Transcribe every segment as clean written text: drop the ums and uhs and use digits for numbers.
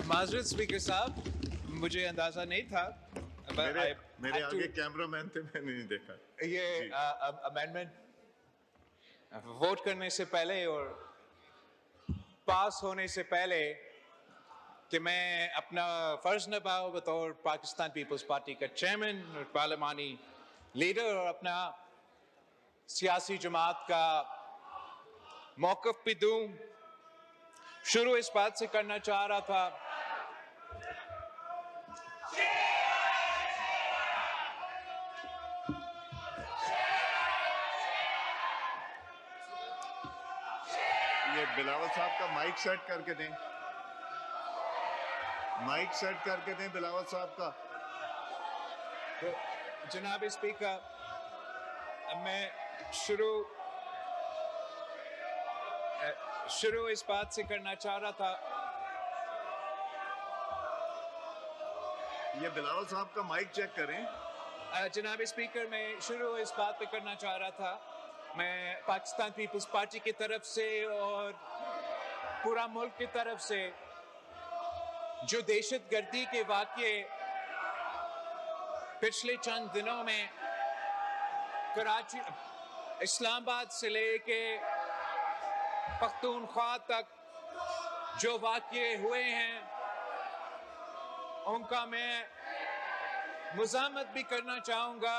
معذرت اسپیکر صاحب، مجھے اندازہ نہیں تھا. میرے آگے کیمرہ مین تھے، میں نے نہیں دیکھا. یہ امینڈمنٹ ووٹ کرنے سے پہلے اور پاس ہونے سے پہلے کہ میں اپنا فرض نبھاؤں بطور پاکستان پیپلز پارٹی کا چیئرمین اور پارلیمانی لیڈر، اور اپنا سیاسی جماعت کا موقف بھی دوں. شروع اس بات سے کرنا چاہ رہا تھا یہ بلاول صاحب کا مائک سیٹ کر کے دیں، مائک سیٹ کر کے دیں بلاول صاحب کا. جناب اسپیکر، میں شروع اس بات سے کرنا چاہ رہا تھا. یہ بلاول صاحب کا مائک چیک کریں. جناب اسپیکر، میں شروع اس بات پہ کرنا چاہ رہا تھا. میں پاکستان پیپلز پارٹی کی طرف سے اور پورا ملک کی طرف سے جو دہشت گردی کے واقعے پچھلے چند دنوں میں کراچی، اسلام آباد سے لے کے پختونخوا تک جو واقعے ہوئے ہیں ان کا میں مزاحمت بھی کرنا چاہوں گا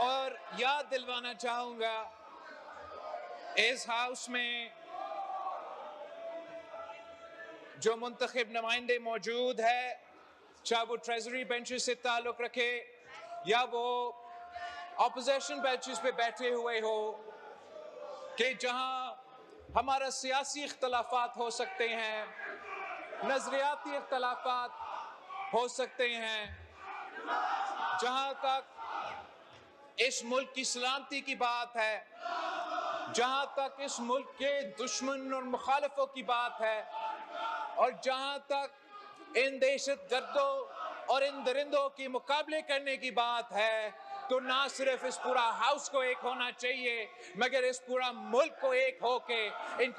اور یاد دلوانا چاہوں گا اس ہاؤس میں جو منتخب نمائندے موجود ہے، چاہے وہ ٹریزری بینچز سے تعلق رکھے یا وہ اپوزیشن بینچز پہ بیٹھے ہوئے ہو، کہ جہاں ہمارا سیاسی اختلافات ہو سکتے ہیں، نظریاتی اختلافات ہو سکتے ہیں، جہاں تک اس ملک کی سلامتی کی بات ہے، جہاں تک اس ملک کے دشمن اور مخالفوں کی بات ہے، اور جہاں تک ان دہشت گردوں اور ان درندوں کی مقابلے کرنے کی بات ہے، تو نہ صرف اس پورا ہاؤس کو ایک ہونا چاہیے مگر اس پورا ملک کو ایک ہو کے ان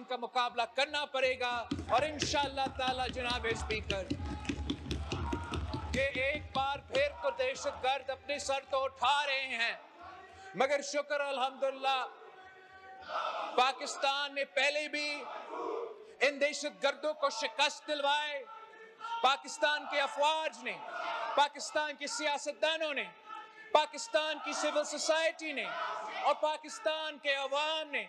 کا مقابلہ کرنا پڑے گا. اور انشاءاللہ تعالی جناب اسپیکر، کہ ایک بار پھر تو دہشت گرد اپنے سر تو اٹھا رہے ہیں، مگر شکر الحمدللہ پاکستان نے پہلے بھی ان دہشت گردوں کو شکست دلوائے. پاکستان کے افواج نے، پاکستان کے سیاستدانوں نے، پاکستان کی سول سوسائٹی نے اور پاکستان کے عوام نے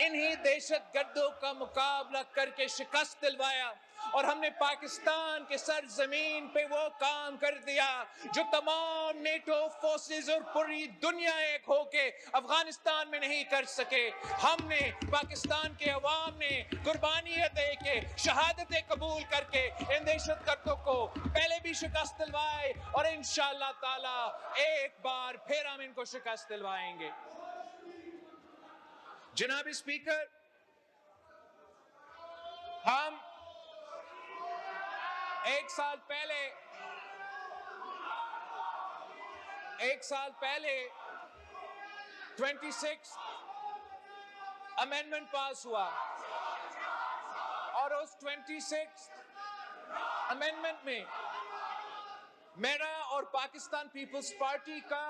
انہی دہشت گردوں کا مقابلہ کر کے شکست دلوایا. اور ہم نے پاکستان کے سرزمین پہ وہ کام کر دیا جو تمام نیٹو فورسز اور پوری دنیا ایک ہو کے افغانستان میں نہیں کر سکے. ہم نے، پاکستان کے عوام نے قربانیاں دے کے، شہادتیں قبول کر کے ان دہشت گردوں کو پہلے بھی شکست دلوائے اور انشاءاللہ تعالی ایک بار پھر ہم ان کو شکست دلوائیں گے. جناب اسپیکر، ہم ایک سال پہلے 26 امینڈمنٹ پاس ہوا اور اس 26 امینڈمنٹ میں میرا اور پاکستان پیپلز پارٹی کا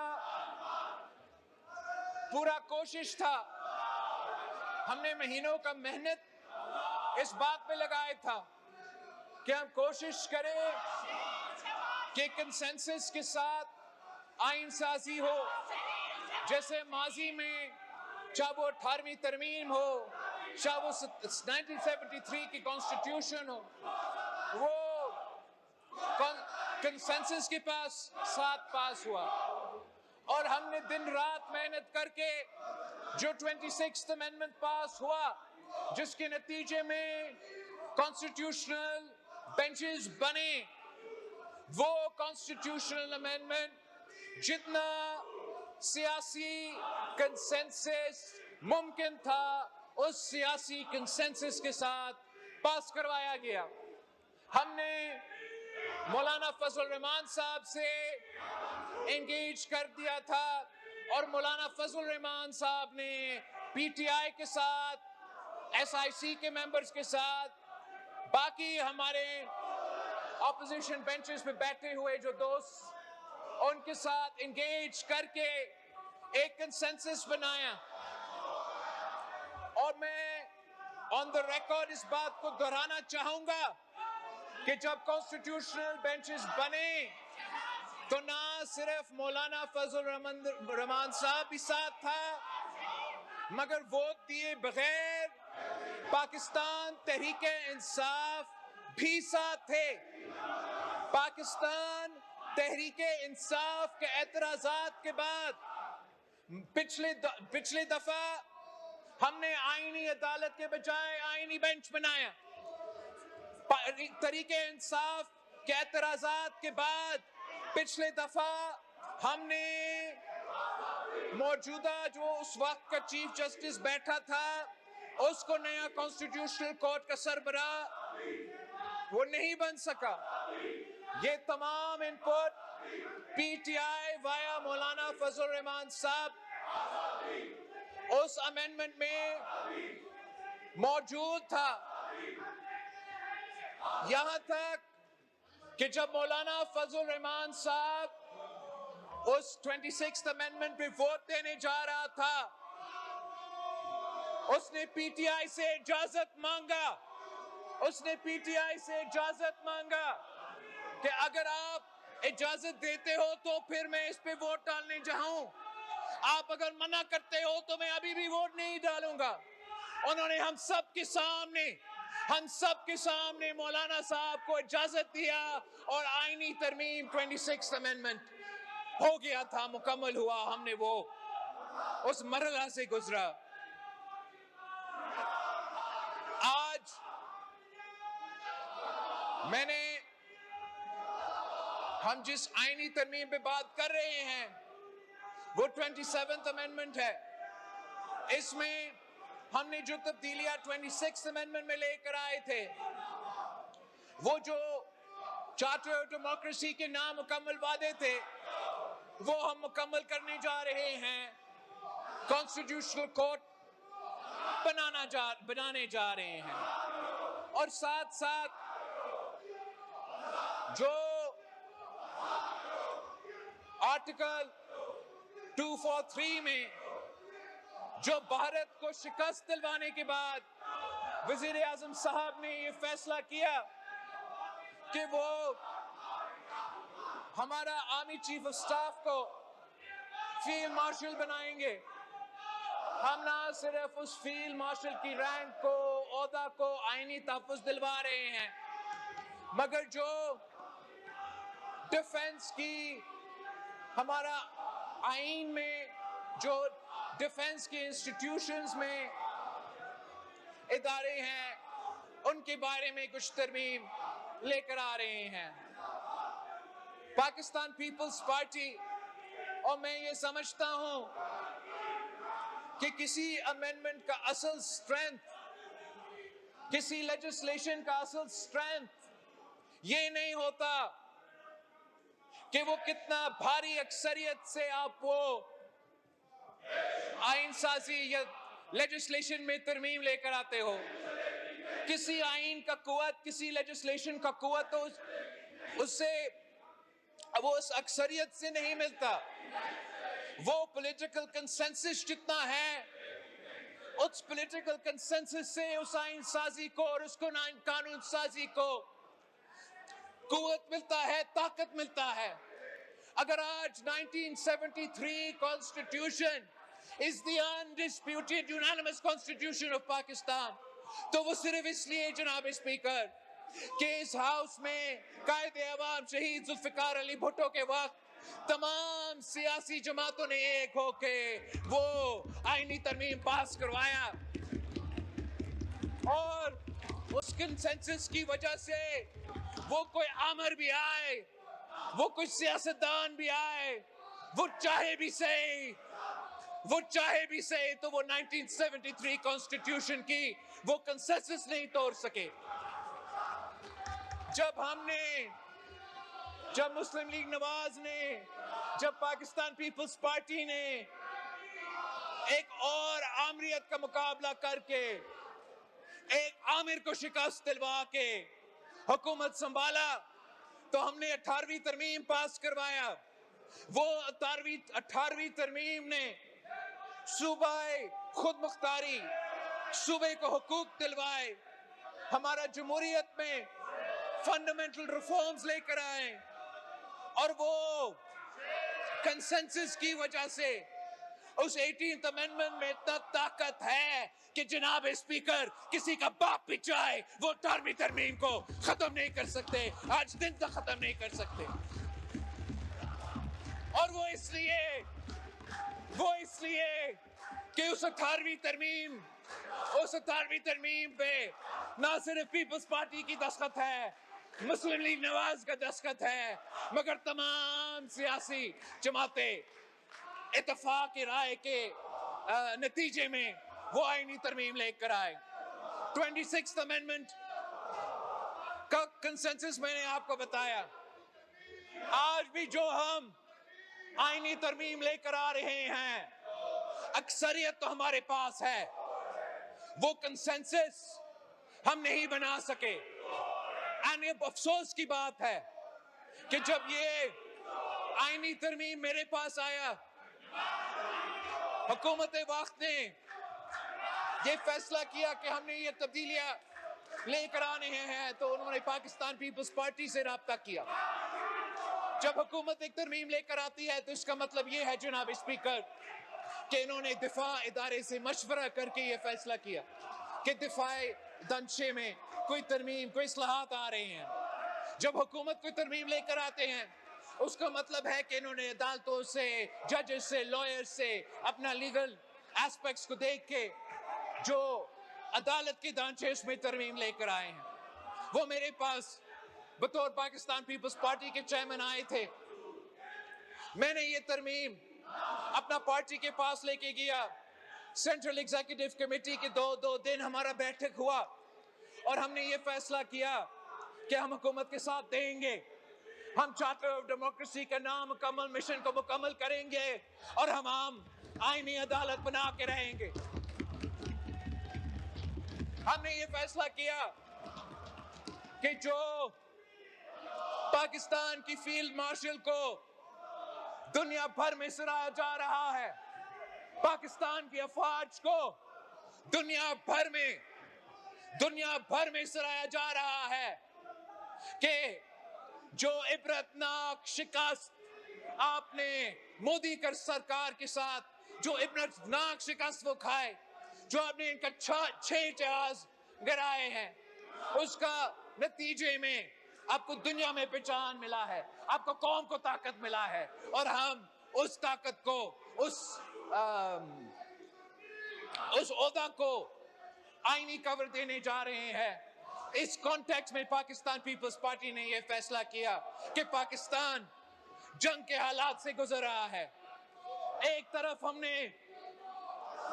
پورا کوشش تھا، ہم نے مہینوں کا محنت اس بات پہ لگایا تھا کہ ہم کوشش کریں کہ کنسنسس کے ساتھ آئین سازی ہو، جیسے ماضی میں چاہے وہ 18ویں ترمیم ہو، چاہے وہ 1973 کی کانسٹیٹیوشن ہو، وہ کنسنسس کے ساتھ پاس ہوا. اور ہم نے دن رات محنت کر کے جو 26th امینڈمنٹ پاس ہوا، جس کے نتیجے میں کانسٹیٹیوشنل بینچز بنے، وہ کانسٹیٹیوشنل امینڈمنٹ جتنا سیاسی کنسنسس ممکن تھا اس سیاسی کنسنسس کے ساتھ پاس کروایا گیا. ہم نے مولانا فضل الرحمان صاحب سے انگیج کر دیا تھا اور مولانا فضل الرحمان صاحب نے پی ٹی آئی کے ساتھ، ایس آئی سی کے ممبرز کے ساتھ باقی ہمارے اپوزیشن بینچز پہ بیٹھے ہوئے جو دوست ان کے ساتھ انگیج کر کے ایک کنسنسس بنایا. اور میں آن دا ریکارڈ اس بات کو دہرانا چاہوں گا کہ جب کانسٹیٹیوشنل بینچز بنے تو نہ صرف مولانا فضل الرحمان صاحب بھی ساتھ تھا مگر ووٹ دیے بغیر پاکستان تحریک انصاف بھی ساتھ تھے. پاکستان تحریک انصاف کے اعتراضات کے بعد پچھلے دفعہ ہم نے آئینی عدالت کے بجائے آئینی بینچ بنایا. تحریک انصاف کے اعتراضات کے بعد پچھلے دفعہ ہم نے موجودہ جو اس وقت کا چیف جسٹس بیٹھا تھا اس کو نیا کانسٹیٹیوشنل کورٹ کا سربراہ وہ نہیں بن سکا. یہ تمام ان پٹ پی ٹی آئی وایا مولانا فضل الرحمان صاحب اس امینڈمنٹ میں موجود تھا. یہاں تک کہ جب مولانا فضل الرحمان صاحب اس 26th امینڈمنٹ پہ ووٹ دینے جا رہا تھا اس نے پی ٹی آئی سے اجازت مانگا کہ اگر آپ اجازت دیتے ہو تو پھر میں اس پہ ووٹ ڈالنے جاؤں, آپ اگر منع کرتے ہو تو میں ابھی بھی ووٹ نہیں ڈالوں گا. انہوں نے ہم سب کے سامنے مولانا صاحب کو اجازت دیا اور آئینی ترمیم 26th امینڈمنٹ ہو گیا تھا, مکمل ہوا. ہم نے وہ اس مرحلہ سے گزرا. آج ہم جس آئینی ترمیم پہ بات کر رہے ہیں وہ 27th امینڈمنٹ ہے. اس میں ہم نے جو تبدیلیاں 26th امینڈمنٹ میں لے کر آئے تھے وہ جو چارٹر آف ڈیموکریسی کے نامکمل وعدے تھے وہ ہم مکمل کرنے جا رہے ہیں. کانسٹیٹیوشنل کورٹ بنانے جا رہے ہیں اور ساتھ ساتھ جو آرٹیکل 243 میں جو بھارت کو شکست دلوانے کے بعد وزیر اعظم صاحب نے یہ فیصلہ کیا کہ وہ ہمارا آرمی چیف آف سٹاف کو فیلڈ مارشل بنائیں گے. ہم نہ صرف اس فیلڈ مارشل کی رینک کو عہدہ کو آئینی تحفظ دلوا رہے ہیں مگر جو ڈیفنس کی ہمارا آئین میں جو ڈیفنس کے انسٹیٹیوشنز میں ادارے ہیں ان کے بارے میں کچھ ترمیم لے کر آ رہے ہیں. پاکستان پیپلز پارٹی اور میں یہ سمجھتا ہوں کہ کسی امینڈمنٹ کا اصل اسٹرینتھ, کسی لیجسلیشن کا اصل اسٹرینتھ یہ نہیں ہوتا کہ وہ کتنا بھاری اکثریت سے آپ وہ آئین سازی یا لیجسلیشن میں ترمیم لے کر آتے ہو. کسی آئین کا قوت, کسی لیجسلیشن کا قوت تو اس سے وہ اس اکثریت سے نہیں ملتا. وہ پولیٹیکل کنسنسس جتنا ہے اس پولیٹیکل کنسنسس سے اس آئین سازی کو اور اس کو قانون سازی کو قوت ملتا ہے, طاقت ملتا ہے. اگر آج 1973 Constitution is the undisputed unanimous Constitution of Pakistan تو وہ صرف اس لیے جناب اسپیکر کہ اس ہاؤس میں قائد عوام شہید ذوالفقار علی بھٹو کے وقت تمام سیاسی جماعتوں نے ایک ہو کے وہ آئینی ترمیم پاس کروایا اور اس کنسنسس کی وجہ سے وہ کوئی آمر بھی آئے, وہ کوئی سیاستدان بھی آئے, وہ چاہے بھی صحیح تو وہ 1973 کانسٹیٹیوشن کی وہ کنسنسس نہیں توڑ سکے. جب مسلم لیگ نواز نے, جب پاکستان پیپلز پارٹی نے ایک اور آمریت کا مقابلہ کر کے ایک عامر کو شکست دلوا کے حکومت سنبھالا تو ہم نے 18ویں ترمیم پاس کروایا. وہ 18ویں ترمیم نے صوبہ خود مختاری، صوبے کو حقوق دلوائے، ہمارا جمہوریت میں فنڈامنٹل ریفارمز لے کر آئے، اور وہ کنسنسس کی وجہ سے اس 18th امینڈمنٹ میں اتنا طاقت ہے کہ جناب اسپیکر کسی کا باپ بھی چاہے وہ 18ویں ترمیم کو ختم نہیں کر سکتے، آج دن تک ختم نہیں کر سکتے. اور وہ اس لیے کہ اس 18ویں ترمیم پہ نہ صرف پیپلز پارٹی کی دستخط ہے، مسلم لیگ نواز کا دستخط ہے، مگر تمام سیاسی جماعتیں اتفاق رائے کے نتیجے میں وہ آئینی ترمیم لے کر آئے. 26th امینڈمنٹ کا کنسنسس میں نے آپ کو بتایا. آج بھی جو ہم آئینی ترمیم لے کر آ رہے ہیں، اکثریت تو ہمارے پاس ہے، وہ کنسنسس ہم نہیں بنا سکے. اور یہ افسوس کی بات ہے کہ جب یہ آئینی ترمیم میرے پاس آیا، حکومت وقت نے یہ فیصلہ کیا کہ ہم نے یہ تبدیلیاں لے کر آنے ہیں، تو انہوں نے پاکستان پیپلز پارٹی سے رابطہ کیا. جب حکومت ایک ترمیم لے کر آتی ہے تو اس کا مطلب یہ ہے جناب اسپیکر کہ انہوں نے دفاع ادارے سے مشورہ کر کے یہ فیصلہ کیا کہ دفاع دنشے میں کوئی ترمیم، کوئی اصلاحات آ رہے ہیں. جب حکومت کوئی ترمیم لے کر آتے ہیں اس کا مطلب ہے کہ انہوں نے عدالتوں سے، ججز سے، لائر سے اپنا لیگل ایسپیکٹس کو دیکھ کے جو عدالت کے دانچے اس میں ترمیم لے کر آئے ہیں. وہ میرے پاس بطور پاکستان پیپلز پارٹی کے چیئرمین آئے تھے. میں نے یہ ترمیم اپنا پارٹی کے پاس لے کے گیا. سینٹرل ایگزیکٹو کمیٹی کے دو دن ہمارا بیٹھک ہوا اور ہم نے یہ فیصلہ کیا کہ ہم حکومت کے ساتھ دیں گے. ہم چارٹر آف ڈیموکریسی کا نامکمل مشن کو مکمل کریں گے اور ہم عام آئینی عدالت بنا کے رہیں گے. ہم نے یہ فیصلہ کیا کہ جو پاکستان کی فیلڈ مارشل کو دنیا بھر میں سراہا جا رہا ہے، پاکستان کی افواج کو دنیا بھر میں سراہا جا رہا ہے کہ جو عبرتناک شکست آپ نے مودی کر سرکار کے ساتھ، جو عبرتناک شکست وہ کھائے، جو آپ نے ان کا 6 جہاز گرائے ہیں، اس کا نتیجے میں آپ کو دنیا میں پہچان ملا ہے، آپ کو قوم کو طاقت ملا ہے، اور ہم اس طاقت کو، اس عہدہ کو آئینی کور دینے جا رہے ہیں. اس کانٹیکس میں پاکستان پیپلز پارٹی نے یہ فیصلہ کیا کہ پاکستان جنگ کے حالات سے گزر رہا ہے. ایک طرف ہم نے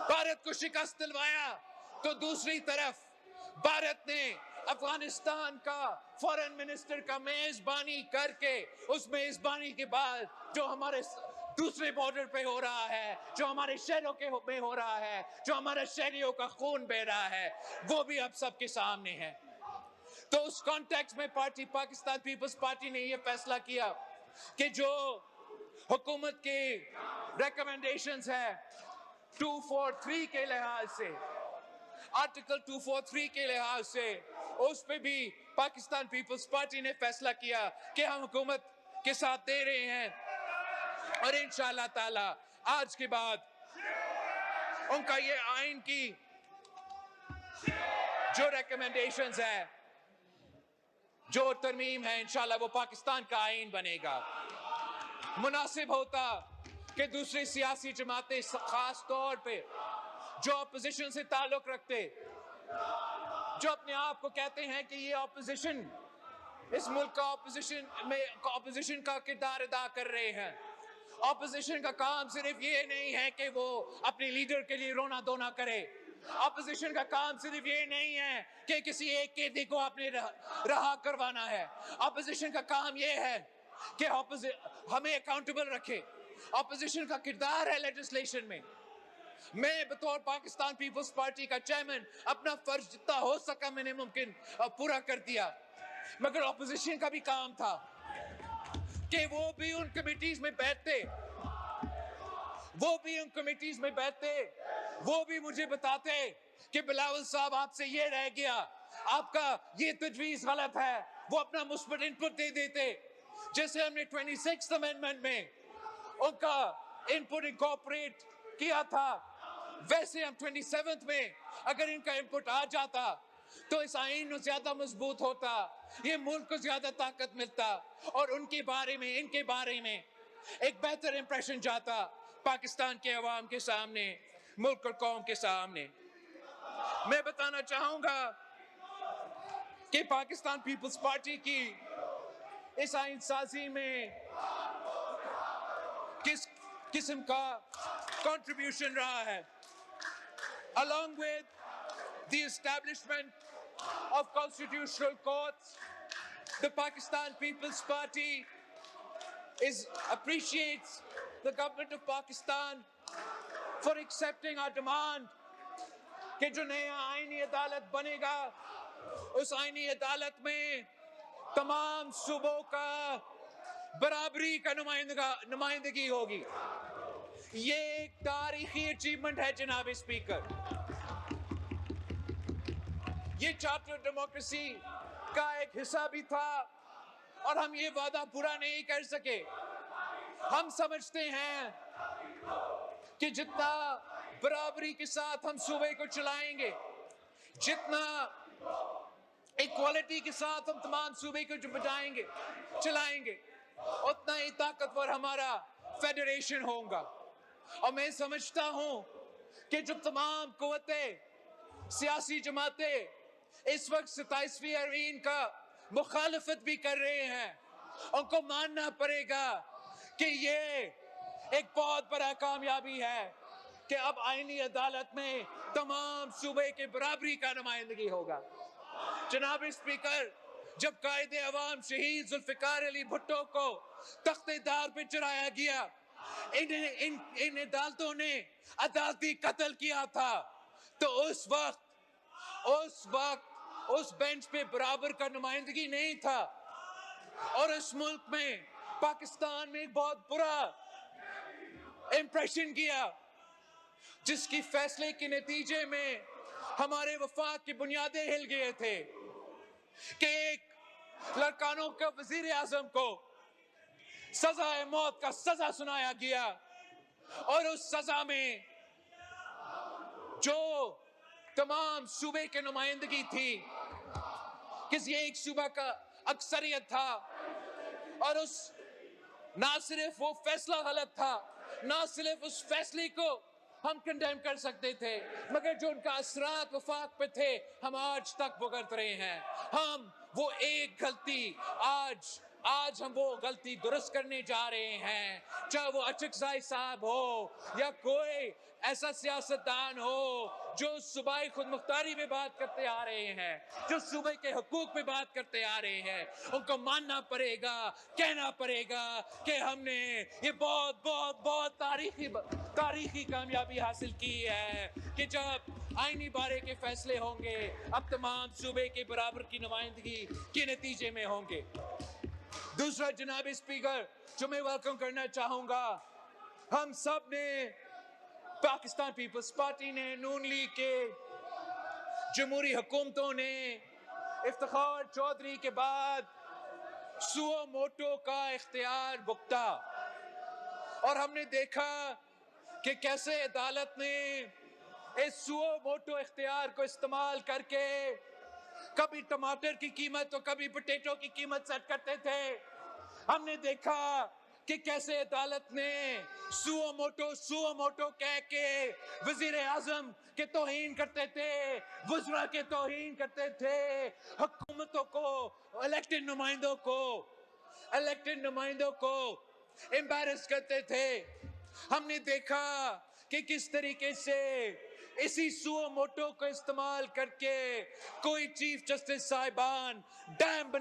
بھارت کو شکست دلوایا تو دوسری طرف بھارت نے افغانستان کا فورن منسٹر کا میزبانی کر کے، اس میزبانی کے بعد جو ہمارے دوسرے بارڈر پہ ہو رہا ہے، جو ہمارے شہروں کے میں ہو رہا ہے، جو ہمارے شہریوں کا خون بہ رہا ہے، وہ بھی اب سب کے سامنے ہے. تو اس کانٹیکس میں پاکستان پیپلز پارٹی نے یہ فیصلہ کیا کہ جو حکومت کی ریکمنڈیشنز ہے 243 کے لحاظ سے، آرٹیکل 243 کے لحاظ سے، اس پہ بھی پاکستان پیپلز پارٹی نے فیصلہ کیا کہ ہم حکومت کے ساتھ دے رہے ہیں، اور انشاءاللہ تعالی آج کے بعد ان کا یہ آئین کی جو ریکمنڈیشنز ہے، جو ترمیم ہے، انشاءاللہ وہ پاکستان کا آئین بنے گا. مناسب ہوتا کہ دوسری سیاسی جماعتیں، خاص طور پہ جو اپوزیشن سے تعلق رکھتے، جو اپنے آپ کو کہتے ہیں کہ یہ اپوزیشن، اس ملک کا اپوزیشن کا کردار ادا کر رہے ہیں. اپوزیشن کا کام صرف یہ نہیں ہے کہ وہ اپنے لیڈر کے لیے رونا دھونا کرے. اپوزیشن کا کام صرف یہ نہیں ہے کہ کسی ایک قیدی کو اپنے رہا کروانا ہے. اپوزیشن کا کام یہ ہے کہ ہمیں اکاؤنٹیبل رکھے. اپوزیشن کا کردار ہے لیجسلیشن میں میں بطور پاکستان پیپلز پارٹی کا چیئرمین اپنا فرض جتنا ہو سکا میں نے ممکن پورا کر دیا، مگر اپوزیشن کا بھی کام تھا کہ وہ بھی ان کمیٹیز میں بیٹھتے، وہ بھی مجھے بتاتے کہ بلاول صاحب آپ سے یہ رہ گیا، آپ کا یہ تجویز غلط ہے، وہ اپنا مثبت انپٹ دے دیتے، جیسے ہم نے 26th امینڈمنٹ میں ان کا انپٹ انکارپوریٹ کیا تھا، ویسے ہم 27th میں اگر ان کا انپٹ آ جاتا تو اس آئین زیادہ مضبوط ہوتا، یہ ملک کو زیادہ طاقت ملتا اور ان کے بارے میں ایک بہتر امپریشن جاتا پاکستان کے عوام کے سامنے، ملک اور قوم کے سامنے۔ میں بتانا چاہوں گا کہ پاکستان پیپلز پارٹی کی اس آئین سازی میں کس قسم کا کنٹریبیوشن رہا ہے۔ Along with the establishment of constitutional courts, the Pakistan People's Party appreciates the government of Pakistan for accepting our demand کہ جو نیا آئینی عدالت بنے گا اس آئینی عدالت میں تمام صوبوں کا برابری کا نمائندگی ہوگی۔ یہ ایک تاریخی اچیومنٹ ہے جناب اسپیکر، یہ چارٹر ڈیموکریسی کا ایک حصہ بھی تھا اور ہم یہ وعدہ پورا نہیں کر سکے۔ ہم سمجھتے ہیں کہ جتنا برابری کے ساتھ ہم صوبے کو چلائیں گے، جتنا ایکوالٹی کے ساتھ ہم تمام صوبے کو چلائیں گے، اتنا ہی طاقتور ہمارا فیڈریشن ہوگا۔ اور میں سمجھتا ہوں کہ جو تمام قوتیں، سیاسی جماعتیں اس وقت 27ویں آئین کا مخالفت بھی کر رہے ہیں، ان کو ماننا پڑے گا کہ یہ ایک بہت بڑا کامیابی ہے کہ اب آئینی عدالت میں تمام صوبے کے برابری کا نمائندگی ہوگا۔ جناب اسپیکر، جب قائد عوام شہید ذوالفقار علی بھٹو کو تخت دار پہ چڑھایا گیا، ان عدالتوں نے عدالتی قتل کیا تھا، تو اس وقت اس بینچ پہ برابر کا نمائندگی نہیں تھا، اور اس ملک میں پاکستان میں ایک بہت برا امپریشن کیا، جس کی فیصلے کے نتیجے میں ہمارے وفاق کی بنیادیں ہل گئے تھے کہ ایک لڑکانوں کے وزیر اعظم کو سزائے موت کا سزا سنایا گیا، اور اس سزا میں جو تمام صوبے کی نمائندگی تھی، کسی ایک صوبہ کا اکثریت تھا، اور نہ صرف وہ فیصلہ غلط تھا، نہ صرف اس فیصلے کو ہم کنڈیم کر سکتے تھے، مگر جو ان کا اثرات وفاق پہ تھے ہم آج تک بھگت رہے ہیں۔ ہم وہ ایک غلطی آج ہم وہ غلطی درست کرنے جا رہے ہیں، چاہے وہ اچکزئی صاحب ہو یا کوئی ایسا سیاستدان ہو جو صوبائی خود مختاری پہ بات کرتے آ رہے ہیں، جو صوبے کے حقوق پہ بات کرتے آ رہے ہیں، ان کو ماننا پڑے گا، کہنا پڑے گا کہ ہم نے یہ بہت بہت بہت تاریخی کامیابی حاصل کی ہے کہ جب آئینی بارے کے فیصلے ہوں گے اب تمام صوبے کے برابر کی نمائندگی کے نتیجے میں ہوں گے۔ دوسرا جناب اسپیکر جو میں ویلکم کرنا چاہوں گا، ہم سب نے، پاکستان پیپلز پارٹی نے، نون لیگ کے، جمہوری حکومتوں نے افتخار چودھری کے بعد سو موٹو کا اختیار بھگتا، اور ہم نے دیکھا کہ کیسے عدالت نے اس سو موٹو اختیار کو استعمال کر کے کبھی ٹماٹر کی قیمت تو کبھی پوٹیٹو کی قیمت سیٹ کرتے تھے۔ ہم نے دیکھا کہ کیسے عدالت نے سو موٹو کہہ کے وزیر اعظم کے توہین کرتے تھے، وزراء کے توہین کرتے تھے، حکومتوں کو، الیکٹڈ نمائندوں کو امبیرس کرتے تھے۔ ہم نے دیکھا کہ کس طریقے سے اسی سو موٹو کو استعمال کر کے کوئی چیف جسٹس صاحبان ڈیم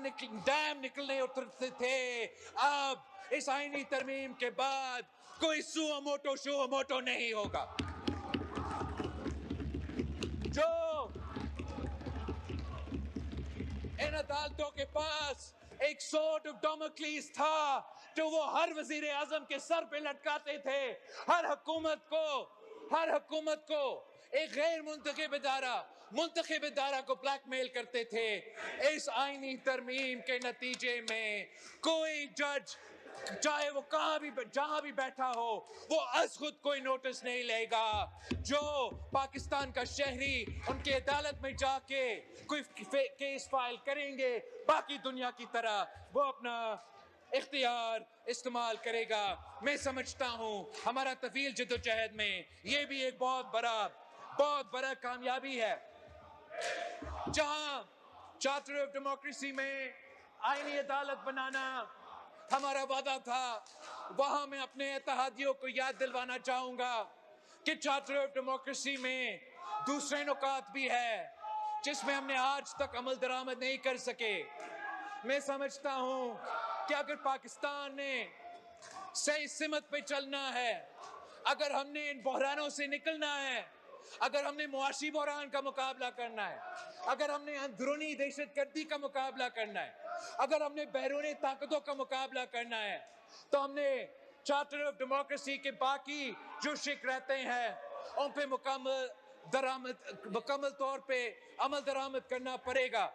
نکلنے اترتے تھے۔ اب اس آئینی ترمیم کے بعد کوئی سو موٹو نہیں ہوگا۔ ان عدالتوں کے پاس ایک سورڈ آف ڈیموکلیس تھا جو وہ ہر وزیر اعظم کے سر پہ لٹکاتے تھے. ہر حکومت کو ایک غیر منتخب ادارہ کو بلیک میل کرتے تھے. اس آئینی ترمیم کے نتیجے میں کوئی جج چاہے وہ جہاں بھی بیٹھا ہو وہ از خود کوئی نوٹس نہیں لے گا. جو پاکستان کا شہری ان کے عدالت میں جا کے کوئی کیس فائل کریں گے باقی دنیا کی طرح وہ اپنا اختیار استعمال کرے گا. میں سمجھتا ہوں ہمارا طویل جدوجہد میں یہ بھی ایک بہت بڑا کامیابی ہے. جہاں چارٹر آف ڈیموکریسی میں آئینی عدالت بنانا ہمارا وعدہ تھا, وہاں میں اپنے اتحادیوں کو یاد دلوانا چاہوں گا کہ چارٹر آف ڈیموکریسی میں دوسرے نکات بھی ہے جس میں ہم نے آج تک عمل درآمد نہیں کر سکے. میں سمجھتا ہوں کہ اگر پاکستان نے صحیح سمت پہ چلنا ہے, اگر ہم نے ان بحرانوں سے نکلنا ہے, اگر ہم نے معاشی بحران کا مقابلہ کرنا ہے, اگر ہم نے اندرونی دہشت گردی کا مقابلہ کرنا ہے, اگر ہم نے بیرونی طاقتوں کا مقابلہ کرنا ہے, تو ہم نے چارٹر آف ڈیموکریسی کے باقی جو شق رہتے ہیں ان پہ مکمل طور پہ عمل درآمد کرنا پڑے گا.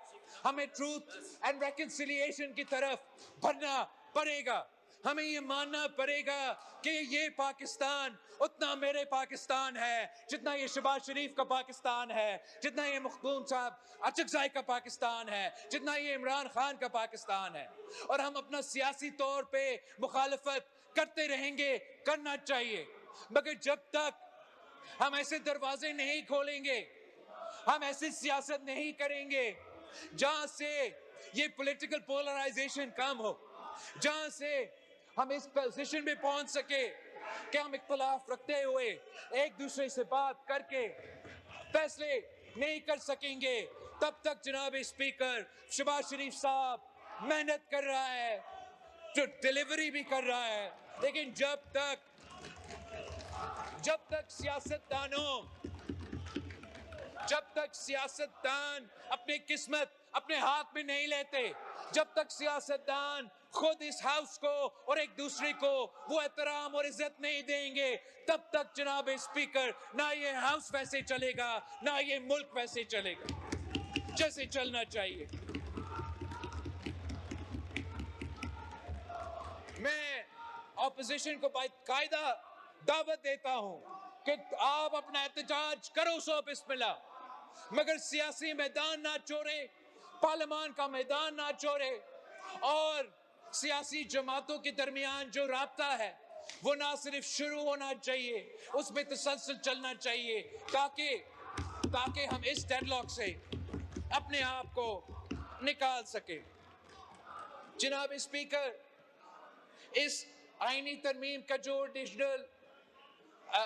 ہمیں ٹروتھ اینڈ ریکنسیلیشن کی طرف بڑھنا پڑے گا. ہمیں یہ ماننا پڑے گا کہ یہ پاکستان اتنا میرے پاکستان ہے جتنا یہ شہباز شریف کا پاکستان ہے, جتنا یہ مخدوم صاحب اچکزئی کا پاکستان ہے, جتنا یہ عمران خان کا پاکستان ہے. اور ہم اپنا سیاسی طور پہ مخالفت کرتے رہیں گے, کرنا چاہیے, مگر جب تک ہم ایسے دروازے نہیں کھولیں گے, ہم ایسی سیاست نہیں کریں گے جہاں سے یہ پولیٹیکل پولرائزیشن کم ہو, جہاں سے ہم اس پوزیشن پہ پہنچ سکے کہ ہم اختلاف رکھتے ہوئے ایک دوسرے سے بات کر کے فیصلے نہیں کر سکیں گے, تب تک جناب اسپیکر شہباز شریف صاحب محنت کر رہا ہے, جو ڈیلیوری بھی کر رہا ہے, لیکن جب تک سیاستدان اپنی قسمت اپنے ہاتھ میں نہیں لیتے, جب تک سیاستدان خود اس ہاؤس کو اور ایک دوسرے کو وہ احترام اور عزت نہیں دیں گے, تب تک جناب اسپیکر نہ یہ ہاؤس ویسے چلے گا, نہ یہ ملک ویسے چلے گا جیسے چلنا چاہیے. میں اپوزیشن کو باقاعدہ دعوت دیتا ہوں کہ آپ اپنا احتجاج کرو, سو بسم اللہ, مگر سیاسی میدان نہ چھوڑے, پارلیمان کا میدان نہ چھوڑے, اور سیاسی جماعتوں کے درمیان جو رابطہ ہے وہ نہ صرف شروع ہونا چاہیے, اس میں تسلسل چلنا چاہیے تاکہ ہم اس ڈیڈ لاک سے اپنے آپ کو نکال سکیں. جناب اسپیکر, اس آئینی ترمیم کا جو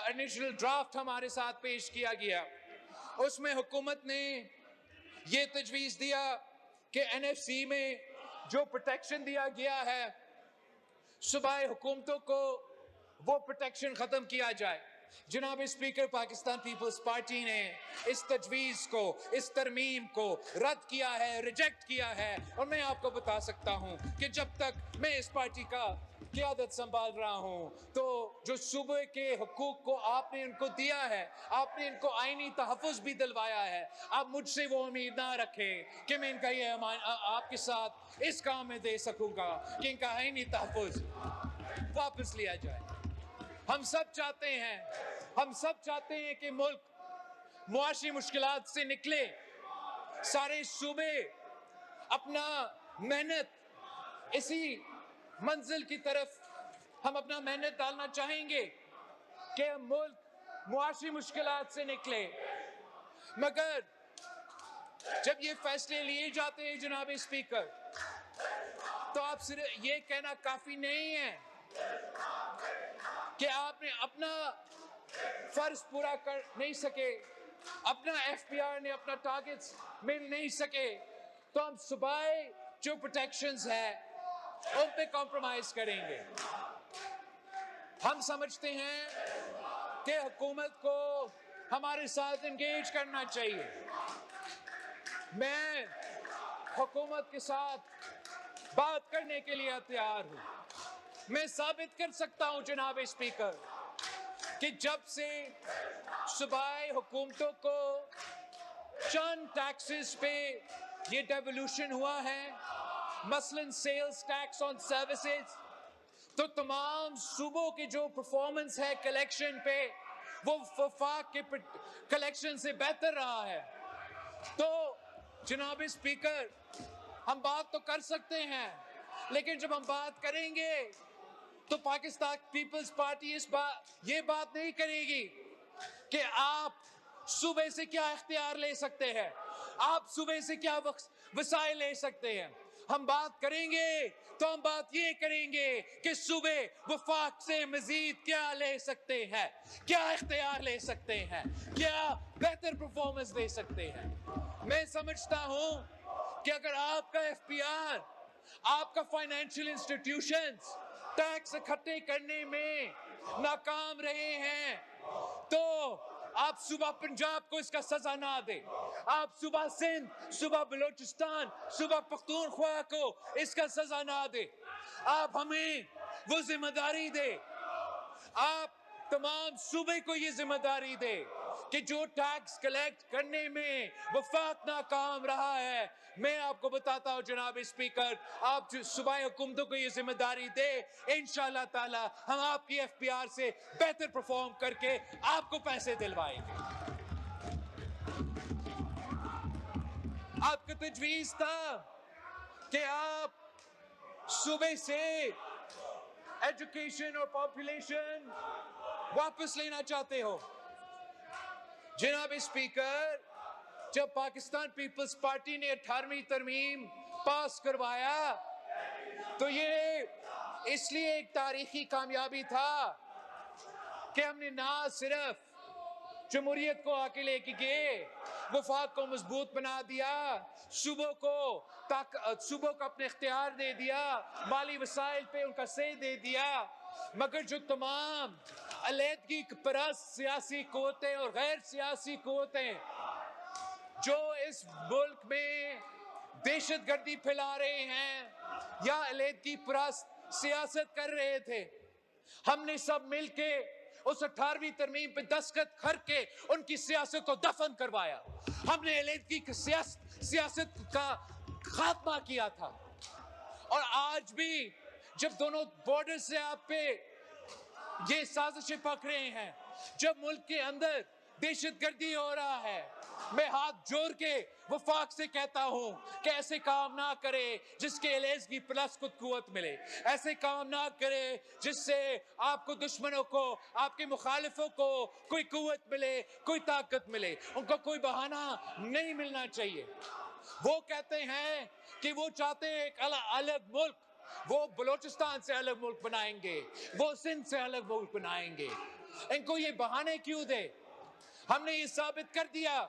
انیشنل ڈرافٹ ہمارے ساتھ پیش کیا گیا, اس میں حکومت نے یہ تجویز دیا کہ NFC میں جو پروٹیکشن دیا گیا ہے صوبائی حکومتوں کو وہ پروٹیکشن ختم کیا جائے. جناب اسپیکر, پاکستان پیپلز پارٹی نے اس تجویز کو, اس ترمیم کو رد کیا ہے, ریجیکٹ کیا ہے, اور میں آپ کو بتا سکتا ہوں کہ جب تک میں اس پارٹی کا قیادت سنبھال رہا ہوں تو جو صوبے کے حقوق کو آپ نے ان کو دیا ہے, آپ نے ان کو آئینی تحفظ بھی دلوایا ہے, آپ مجھ سے وہ امید نہ رکھیں کہ میں ان کا یہ آپ کے ساتھ اس کام میں دے سکوں گا کہ ان کا آئینی تحفظ واپس لیا جائے. ہم سب چاہتے ہیں کہ ملک معاشی مشکلات سے نکلے, سارے صوبے اپنا محنت اسی منزل کی طرف ہم اپنا محنت ڈالنا چاہیں گے کہ ملک معاشی مشکلات سے نکلے, مگر جب یہ فیصلے لیے جاتے ہیں جناب اسپیکر, تو آپ صرف یہ کہنا کافی نہیں ہے کہ آپ نے اپنا فرض پورا کر نہیں سکے, اپنا FPR نے اپنا ٹارگٹس مل نہیں سکے, تو ہم صوبائی جو پروٹیکشنز ہیں ان پہ کمپرومائز کریں گے. ہم سمجھتے ہیں کہ حکومت کو ہمارے ساتھ انگیج کرنا چاہیے. میں حکومت کے ساتھ بات کرنے کے لیے تیار ہوں. میں ثابت کر سکتا ہوں جناب اسپیکر کہ جب سے صوبائی حکومتوں کو چند ٹیکسز پہ یہ ڈیولوشن ہوا ہے, مثلاً سیلز ٹیکس آن سروسز, تو تمام صوبوں کی جو پرفارمنس ہے کلیکشن پہ وہ وفاق کے کلیکشن سے بہتر رہا ہے. تو جناب اسپیکر, ہم بات تو کر سکتے ہیں, لیکن جب ہم بات کریں گے تو پاکستان پیپلز پارٹی یہ بات نہیں کرے گی کہ آپ صوبے سے کیا اختیار لے سکتے ہیں, آپ صوبے سے کیا وسائل لے سکتے ہیں. ہم بات کریں گے تو ہم بات یہ کریں گے کہ صوبے وفاق سے مزید کیا لے سکتے ہیں, کیا اختیار لے سکتے ہیں, کیا بہتر پرفارمنس دے سکتے ہیں. میں سمجھتا ہوں کہ اگر آپ کا ایف پی آر, آپ کا فائنینشیل انسٹیٹیوشنز ٹیکس اکٹھے کرنے میں ناکام رہے ہیں تو آپ صوبہ پنجاب کو اس کا سزا نہ دیں, آپ صوبہ سندھ, صوبہ بلوچستان, صوبہ پختونخوا کو اس کا سزا نہ دیں. آپ ہمیں وہ ذمہ داری دیں, آپ تمام صوبے کو یہ ذمہ داری دیں کہ جو ٹیکس کلیکٹ کرنے میں وفاق ناکام رہا ہے, میں آپ کو بتاتا ہوں جناب اسپیکر, آپ صوبائی حکومتوں کو یہ ذمہ داری دے, انشاءاللہ تعالی ہم آپ کی ایف پی آر سے بہتر پرفارم کر کے آپ کو پیسے دلوائیں گے. آپ کا تجویز تھا کہ آپ صوبے سے ایجوکیشن اور پاپولیشن واپس لینا چاہتے ہو. جناب اسپیکر, جب پاکستان پیپلز پارٹی نے 18ویں ترمیم پاس کروایا تو یہ اس لیے ایک تاریخی کامیابی تھا کہ ہم نے نہ صرف جمہوریت کو آگے لے کے گئے, وفاق کو مضبوط بنا دیا, صوبوں کو اپنے اختیار دے دیا, مالی وسائل پہ ان کا سے دے دیا, مگر جو تمام علیحدگی پرست سیاسی قوتیں اور غیر سیاسی قوتیں جو اس ملک میں دہشت گردی پھیلا رہے ہیں یا علیحدگی پرست سیاست کر رہے تھے, ہم نے سب مل کے اس 18ویں ترمیم پہ دستخط کر کے ان کی سیاست کو دفن کروایا. ہم نے علیحدگی کی سیاست کا خاتمہ کیا تھا. اور آج بھی جب دونوں بارڈر سے آپ پہ یہ سازشیں پک رہے ہیں, جب ملک کے اندر دہشت گردی ہو رہا ہے, میں ہاتھ جوڑ کے وفاق سے کہتا ہوں کہ ایسے کام نہ کرے جس کے علیحدگی پلس کو قوت ملے, ایسے کام نہ کرے جس سے آپ کو دشمنوں کو, آپ کے مخالفوں کو کوئی قوت ملے, کوئی طاقت ملے, ان کو کوئی بہانہ نہیں ملنا چاہیے. وہ کہتے ہیں کہ وہ چاہتے ہیں ایک الگ ملک, وہ بلوچستان سے الگ ملک بنائیں گے, وہ سندھ سے الگ ملک بنائیں گے. ان کو یہ بہانے کیوں دے؟ ہم نے یہ ثابت کر دیا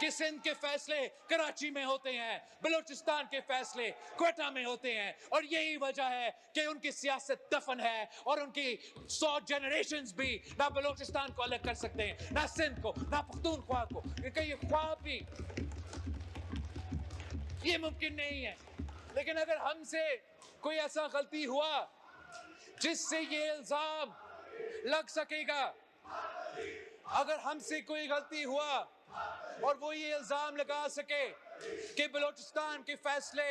کہ سندھ کے فیصلے کراچی میں ہوتے ہیں, بلوچستان کے فیصلے کوئٹہ میں ہوتے ہیں, اور یہی وجہ ہے کہ ان کی سیاست دفن ہے, اور ان کی 100 جنریشنز بھی نہ بلوچستان کو الگ کر سکتے ہیں, نہ سندھ کو, نہ پختونخوا کو. ان کا یہ خواب بھی یہ ممکن نہیں ہے. لیکن اگر ہم سے کوئی ایسا غلطی ہوا جس سے یہ الزام لگ سکے گا, اگر ہم سے کوئی غلطی ہوا اور وہ یہ الزام لگا سکے کہ بلوچستان کے فیصلے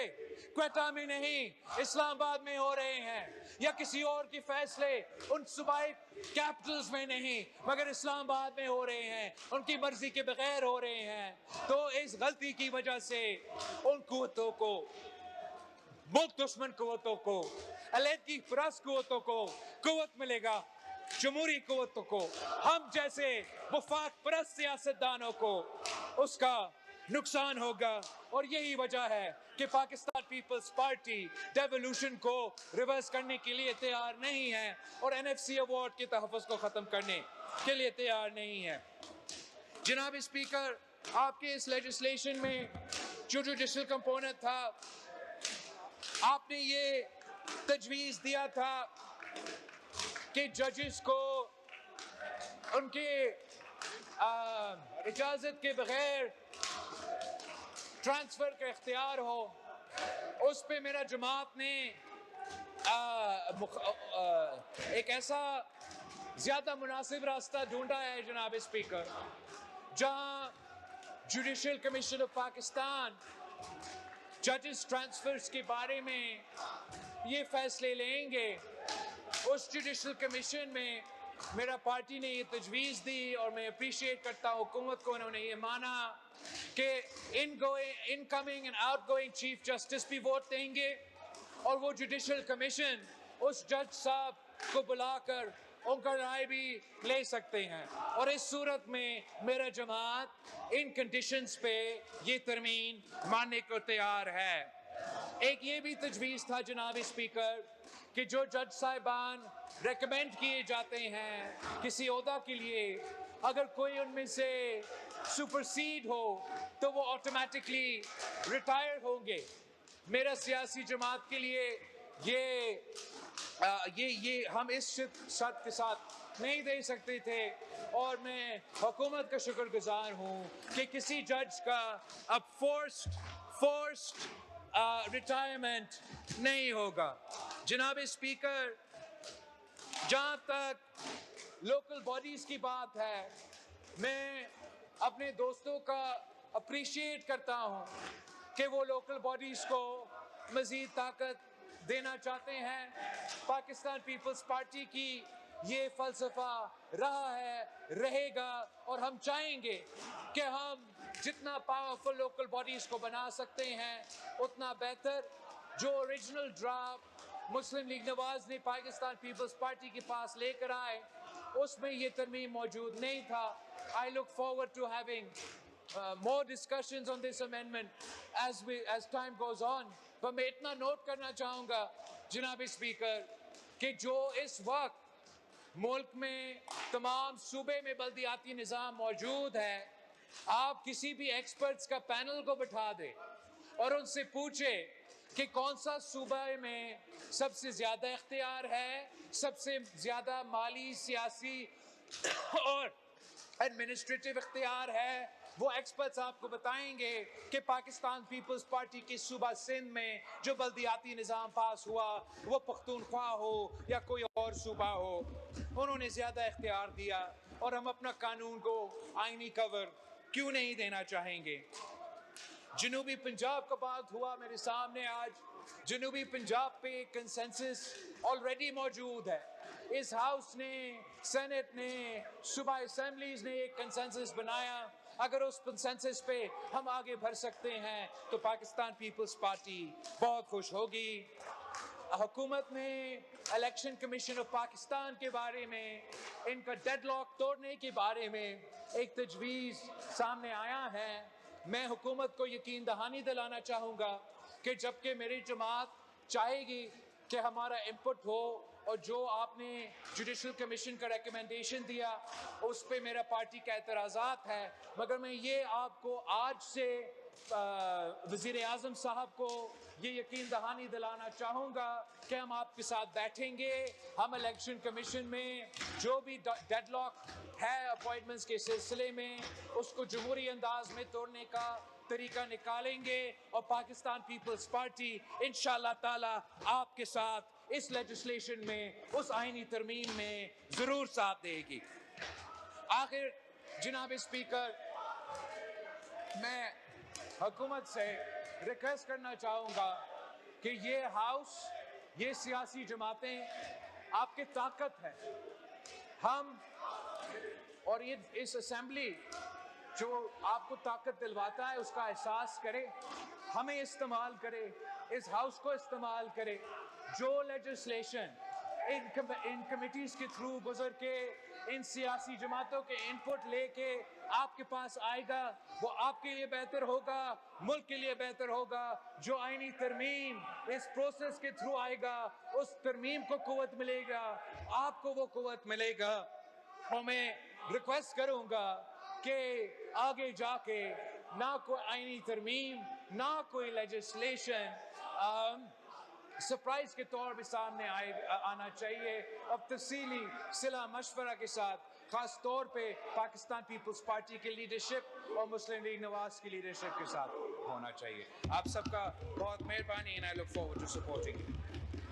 کوئٹہ میں نہیں اسلام آباد میں ہو رہے ہیں, یا کسی اور کے فیصلے ان صوبائی کیپٹلز میں نہیں مگر اسلام آباد میں ہو رہے ہیں, ان کی مرضی کے بغیر ہو رہے ہیں, تو اس غلطی کی وجہ سے ان قوتوں کو, ملک دشمن قوتوں کو, علیحدگی پرست قوتوں کو قوت ملے گا, جمہوری قوتوں کو, ہم جیسے وفاق پرست سیاستدانوں کو اس کا نقصان ہوگا. اور یہی وجہ ہے کہ پاکستان پیپلز پارٹی ڈیولوشن کو ریورس کرنے کے لیے تیار نہیں ہے, اور این ایف سی ایوارڈ کے تحفظ کو ختم کرنے کے لیے تیار نہیں ہے. جناب اسپیکر, آپ کے اس لیجسلیشن میں جو جوڈیشل کمپوننٹ تھا, آپ نے یہ تجویز دیا تھا کہ ججز کو ان کے اجازت کے بغیر ٹرانسفر کا اختیار ہو. اس پہ میرا جماعت نے ایک ایسا زیادہ مناسب راستہ ڈھونڈا ہے جناب اسپیکر، جہاں جوڈیشل کمیشن آف پاکستان ججز ٹرانسفرز کے بارے میں یہ فیصلے لیں گے۔ اس جوڈیشل کمیشن میں میرا پارٹی نے یہ تجویز دی اور میں اپریشیٹ کرتا ہوں حکومت کو، انہوں نے یہ مانا کہ in coming and out going chief justice بھی ووٹ دیں گے، اور وہ جوڈیشل کمیشن اس جج صاحب کو بلا کر ان کا رائے بھی لے سکتے ہیں، اور اس صورت میں میرا جماعت ان کنڈیشنز پہ یہ ترمیم ماننے کو تیار ہے۔ ایک یہ بھی تجویز تھا جناب اسپیکر کہ جو جج صاحبان ریکمینڈ کیے جاتے ہیں کسی عہدہ کے لیے، اگر کوئی ان میں سے سپرسیڈ ہو تو وہ آٹومیٹکلی ریٹائر ہوں گے۔ میرا سیاسی جماعت کے لیے یہ ہم اس شرط کے ساتھ نہیں دے سکتے تھے، اور میں حکومت کا شکر گزار ہوں کہ کسی جج کا اب فورسڈ ریٹائرمنٹ نہیں ہوگا۔ جناب اسپیکر، جہاں تک لوکل باڈیز کی بات ہے، میں اپنے دوستوں کا اپریشیٹ کرتا ہوں کہ وہ لوکل باڈیز کو مزید طاقت دینا چاہتے ہیں۔ پاکستان پیپلز پارٹی کی یہ فلسفہ رہا ہے، رہے گا، اور ہم چاہیں گے کہ ہم جتنا پاورفل لوکل باڈیز کو بنا سکتے ہیں اتنا بہتر۔ جو اوریجنل ڈرافٹ مسلم لیگ نواز نے پاکستان پیپلز پارٹی کے پاس لے کر آئے، اس میں یہ ترمیم موجود نہیں تھا۔ I look forward to having more discussions on this amendment as time goes on. پر میں اتنا نوٹ کرنا چاہوں گا جناب اسپیکر کہ جو اس وقت ملک میں تمام صوبے میں بلدیاتی نظام موجود ہے، آپ کسی بھی ایکسپرٹس کا پینل کو بٹھا دیں اور ان سے پوچھے کہ کون سا صوبہ میں سب سے زیادہ اختیار ہے، سب سے زیادہ مالی، سیاسی اور ایڈمنسٹریٹو اختیار ہے، وہ ایکسپرٹس آپ کو بتائیں گے کہ پاکستان پیپلز پارٹی کے صوبہ سندھ میں جو بلدیاتی نظام پاس ہوا، وہ پختونخوا ہو یا کوئی اور صوبہ ہو، انہوں نے زیادہ اختیار دیا، اور ہم اپنا قانون کو آئینی کور کیوں نہیں دینا چاہیں گے؟ جنوبی پنجاب کا بات ہوا میرے سامنے، آج جنوبی پنجاب پہ ایک کنسنسس آلریڈی موجود ہے۔ اس ہاؤس نے، سینٹ نے، صوبائی اسمبلیز نے ایک کنسنسس بنایا۔ اگر اس کنسنسس پہ ہم آگے بڑھ سکتے ہیں تو پاکستان پیپلز پارٹی بہت خوش ہوگی۔ حکومت نے الیکشن کمیشن آف پاکستان کے بارے میں، ان کا ڈیڈ لاک توڑنے کے بارے میں ایک تجویز سامنے آیا ہے۔ میں حکومت کو یقین دہانی دلانا چاہوں گا کہ جبکہ میری جماعت چاہے گی کہ ہمارا انپٹ ہو، اور جو آپ نے جوڈیشل کمیشن کا ریکمنڈیشن دیا اس پہ میرا پارٹی کا اعتراضات ہے، مگر میں یہ آپ کو آج سے وزیر اعظم صاحب کو یہ یقین دہانی دلانا چاہوں گا کہ ہم آپ کے ساتھ بیٹھیں گے، ہم الیکشن کمیشن میں جو بھی ڈیڈ لاک ہے اپوائنٹمنٹس کے سلسلے میں، اس کو جمہوری انداز میں توڑنے کا طریقہ نکالیں گے، اور پاکستان پیپلز پارٹی انشاءاللہ تعالی آپ کے ساتھ اس لیجسلیشن میں، اس آئینی ترمیم میں ضرور ساتھ دے گی۔ آخر جناب اسپیکر، میں حکومت سے ریکویسٹ کرنا چاہوں گا کہ یہ ہاؤس، یہ سیاسی جماعتیں آپ کی طاقت ہے، ہم اور اس اسمبلی جو آپ کو طاقت دلواتا ہے اس کا احساس کرے، ہمیں استعمال کرے، اس ہاؤس کو استعمال کرے۔ جو لیجسلیشن ان کمیٹیز کے تھرو گزر کے، ان سیاسی جماعتوں کے انپٹ لے کے آپ کے پاس آئے گا، وہ آپ کے لیے بہتر ہوگا، ملک کے لیے بہتر ہوگا۔ جو آئینی ترمیم اس پروسیس کے تھرو آئے گا، اس ترمیم کو قوت ملے گا، آپ کو وہ قوت ملے گا۔ اور میں ریکویسٹ کروں گا کہ آگے جا کے نہ کوئی آئینی ترمیم، نہ کوئی لیجسلیشن سرپرائز کے طور پہ سامنے آنا چاہیے، اب تفصیلی صلاح مشورہ کے ساتھ، خاص طور پہ پاکستان پیپلز پارٹی کی لیڈرشپ اور مسلم لیگ نواز کی لیڈرشپ کے ساتھ۔ ہونا چاہیے. آپ سب کا بہت مہربانی, and I look forward to supporting you.